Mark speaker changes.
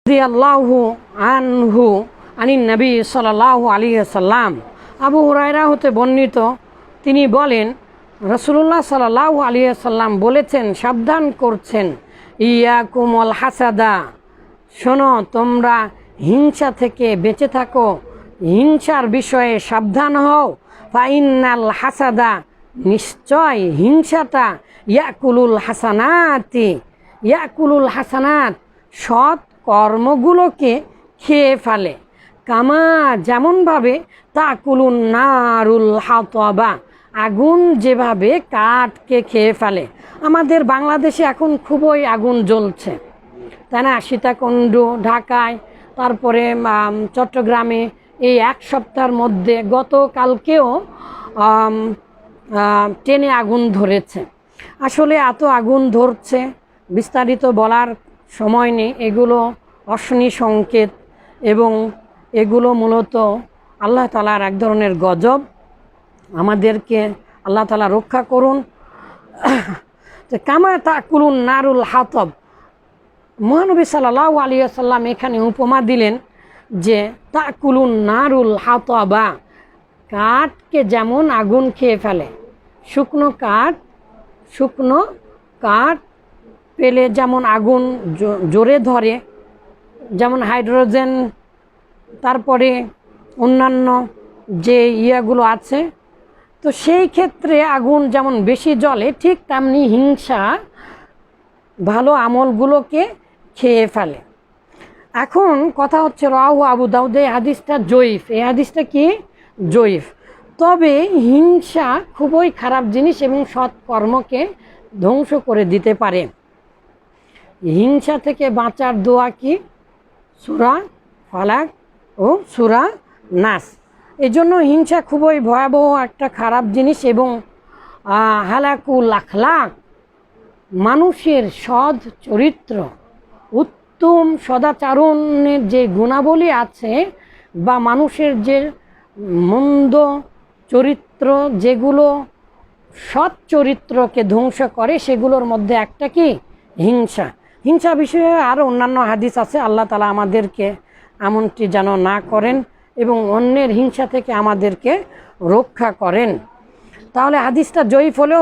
Speaker 1: রাদিয়াল্লাহু আনহু আনিন নবী সাল্লাল্লাহু আলাইহি ওয়াসাল্লাম, আবু হুরায়রা হতে বর্ণিত, তিনি বলেন রাসূলুল্লাহ সাল্লাল্লাহু আলাইহি ওয়াসাল্লাম বলেছেন, সাবধান করছেন, ইয়াকুমুল হাসাদা, শোনো তোমরা হিংসা থেকে বেঁচে থাকো, হিংসার বিষয়ে সাবধান হও। ফাইনাল হাসাদা, নিশ্চয় হিংসাটা ইয়াকুলুল হাসানাত, সৎ কর্মগুলোকে খেয়ে ফেলে। কামা, যেমনভাবে তাকুলুন নারুল হাতাবা, আগুন যেভাবে কাঠকে খেয়ে ফেলে। আমাদের বাংলাদেশে এখন খুবই আগুন জ্বলছে, তাই না? সীতাকুণ্ড, ঢাকায়, তারপরে চট্টগ্রামে এই এক সপ্তাহের মধ্যে গতকালকেও ট্রেনে আগুন ধরেছে। আসলে এত আগুন ধরছে বিস্তারিত বলার সময় নেই। এগুলো অশনি সংকেত এবং এগুলো মূলত আল্লাহ তাআলার এক ধরনের গজব। আমাদেরকে আল্লাহ তাআলা রক্ষা করুন। কামা তাকুলুন নারুল হাতব, মহানবী সাল্লাল্লাহু আলাইহি ওয়াসাল্লাম এখানে উপমা দিলেন যে তাকুলুন নারুল হাতবা, কাঠকে যেমন আগুন খেয়ে ফেলে। শুকনো কাঠ পেলে যেমন আগুন জোরে ধরে, যেমন হাইড্রোজেন, তারপরে অন্যান্য যে ইয়াগুলো আছে, তো সেই ক্ষেত্রে আগুন যেমন বেশি জ্বলে, ঠিক তেমনি হিংসা ভালো আমলগুলোকে খেয়ে ফেলে। এখন কথা হচ্ছে, রাওয়াহু আবু দাউদ, এই হাদিসটা জয়ীফ। এই হাদিসটা কি? জয়ীফ। তবে হিংসা খুবই খারাপ জিনিস এবং সৎকর্মকে ধ্বংস করে দিতে পারে। হিংসা থেকে বাঁচার দোয়া কি? সূরা ফালাক ও সূরা নাস। এই জন্য হিংসা খুবই ভয়াবহ একটা খারাপ জিনিস এবং হালাকুল আখলাক, মানুষের সৎ চরিত্র, উত্তম সদাচরণের যে গুণাবলী আছে বা মানুষের যে মন্দ চরিত্র, যেগুলো সৎ চরিত্রকে ধ্বংস করে, সেগুলোর মধ্যে একটা কি? হিংসা। হিংসা বিষয়ে আরও অন্যান্য হাদিস আছে। আল্লাহ তাআলা আমাদেরকে এমনটি যেন না করেন এবং অন্যের হিংসা থেকে আমাদেরকে রক্ষা করেন। তাহলে হাদিসটা জয়ীফ হলেও